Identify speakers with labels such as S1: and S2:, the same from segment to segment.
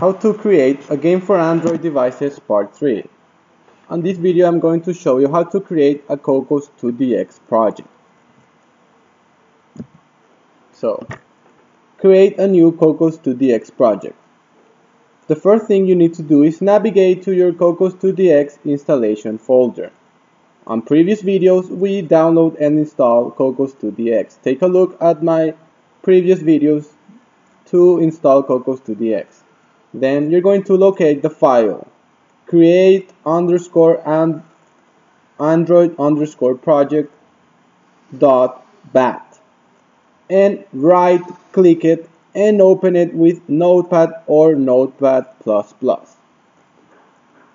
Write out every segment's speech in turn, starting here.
S1: How to create a game for Android devices part 3. On this video I'm going to show you how to create a Cocos2d-x project. So, create a new Cocos2d-x project. The first thing you need to do is navigate to your Cocos2d-x installation folder. On previous videos we download and install Cocos2d-x. Take a look at my previous videos to install Cocos2d-x. Then you're going to locate the file create_android_project.bat and right click it and open it with Notepad or Notepad++.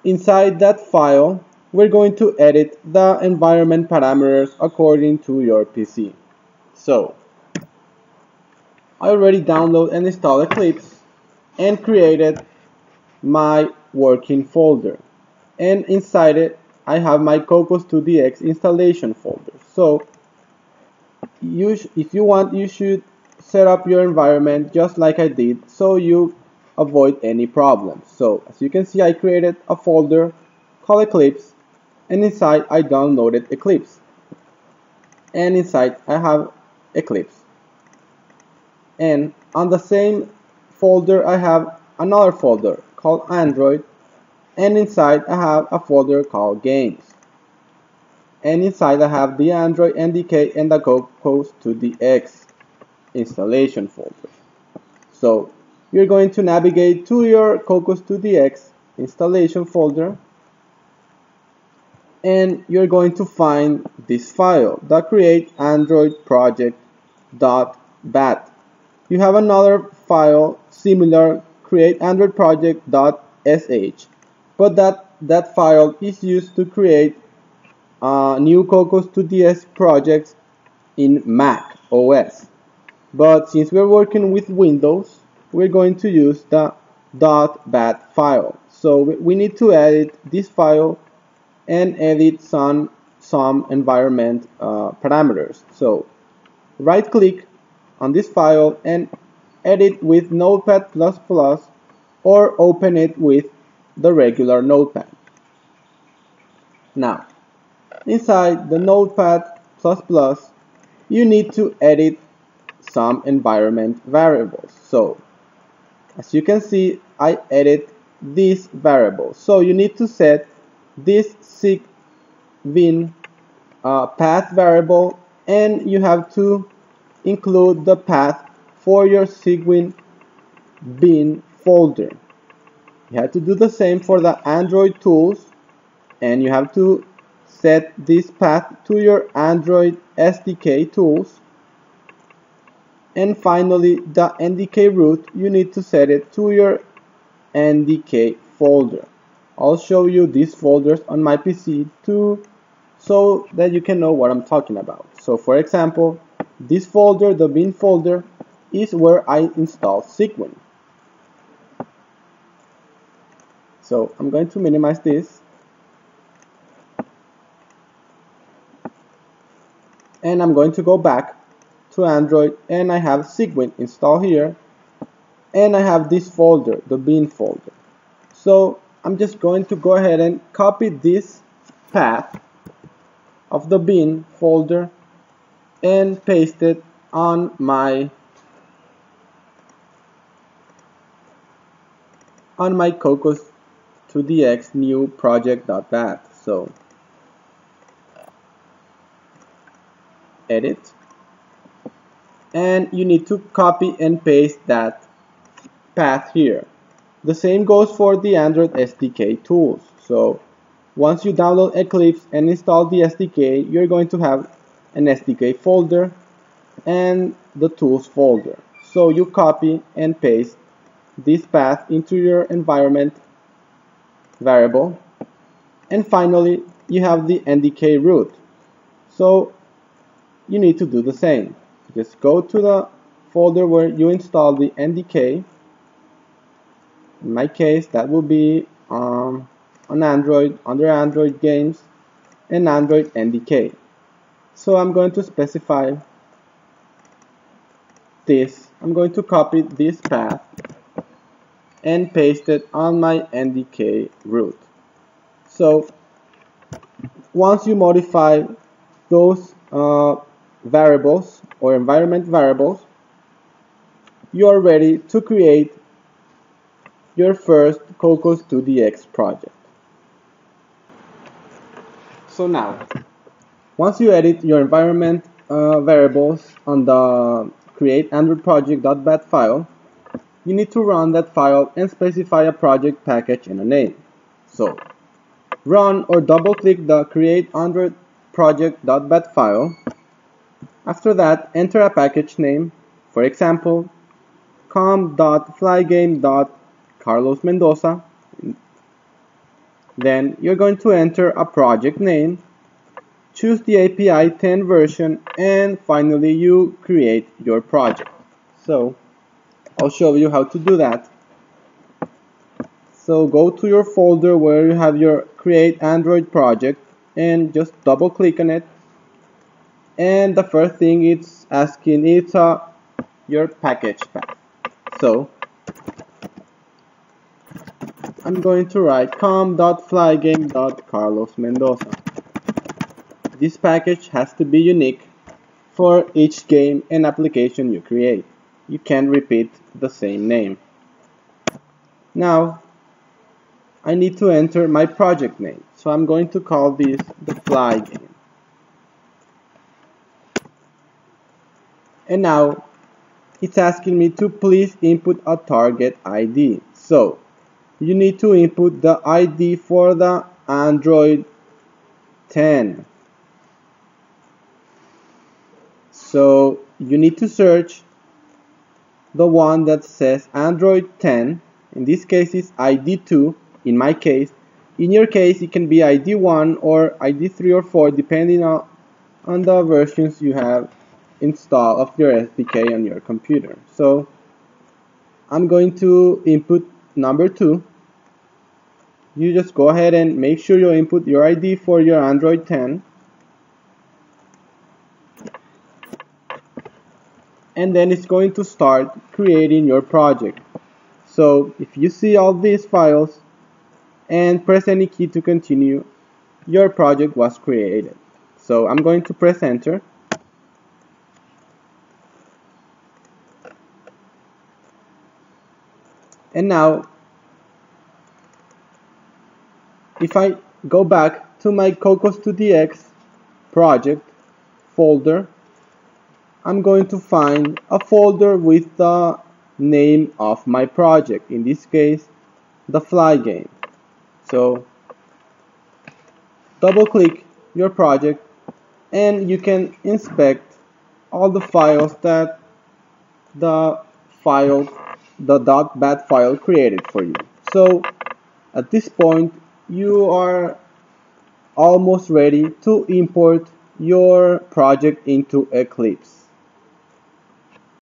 S1: Inside that file we're going to edit the environment parameters according to your PC. So I already downloaded and installed Eclipse and created my working folder, and inside it I have my Cocos2d-x installation folder. So if you want, you should set up your environment just like I did so you avoid any problems. So as you can see, I created a folder called Eclipse, and inside I downloaded Eclipse, and inside I have Eclipse, and on the same folder I have another folder called Android, and inside I have a folder called Games, and inside I have the Android NDK and the Cocos2d-x installation folder. So you're going to navigate to your Cocos2d-x installation folder, and you're going to find this file, the create_android_project.bat. You have another file similar, create_android_project.sh, but that file is used to create new Cocos2d-x projects in Mac OS. But since we're working with Windows, we're going to use the .bat file. So we need to edit this file and edit some environment parameters. So right click on this file and edit with Notepad++ or open it with the regular Notepad. Now, inside the Notepad++, you need to edit some environment variables. So, as you can see, I edit this variable. So you need to set this sigvin path variable, and you have to include the path for your sigvin bin folder. You have to do the same for the Android tools, and you have to set this path to your Android SDK tools. And finally, the NDK root, you need to set it to your NDK folder. I'll show you these folders on my PC too, so that you can know what I'm talking about. So for example, this folder, the bin folder, is where I install sigvin. So I'm going to minimize this, and I'm going to go back to Android, and I have sigvin installed here, and I have this folder, the bin folder. So I'm just going to go ahead and copy this path of the bin folder and paste it on my Cocos2d-x new project.bat. So edit, and you need to copy and paste that path here. The same goes for the Android SDK tools. So once you download Eclipse and install the SDK, you're going to have an SDK folder and the tools folder. So you copy and paste this path into your environment variable, and finally you have the NDK root. So you need to do the same. Just go to the folder where you install the NDK. In my case, that will be on Android, under Android Games and Android NDK. So I'm going to specify this. I'm going to copy this path and paste it on my NDK root. So once you modify those variables or environment variables, you are ready to create your first Cocos2d-x project. So now, once you edit your environment variables on the create Android project.bat file, you need to run that file and specify a project package and a name. So run or double click the create Android project.bat file. After that, enter a package name, for example, com.flygame.carlosmendoza. Then you're going to enter a project name, choose the API 10 version, and finally you create your project. So I'll show you how to do that. So go to your folder where you have your create Android project and just double click on it. And the first thing it's asking is your package path. So I'm going to write com.flygame.carlosmendoza. This package has to be unique for each game and application you create. You can't repeat the same name. Now I need to enter my project name. So I'm going to call this the Fly Game. And now it's asking me to please input a target ID. So you need to input the ID for the Android 10. So you need to search the one that says Android 10. In this case it's ID 2. In my case, in your case it can be ID 1 or ID 3 or 4 depending on the versions you have installed of your SDK on your computer. So I'm going to input number 2. You just go ahead and make sure you input your ID for your Android 10. And then it's going to start creating your project. So if you see all these files and press any key to continue, your project was created. So I'm going to press enter. And now if I go back to my Cocos2d-x project folder, I'm going to find a folder with the name of my project, in this case the Fly Game. So double click your project and you can inspect all the files that the .bat file created for you. So at this point you are almost ready to import your project into Eclipse.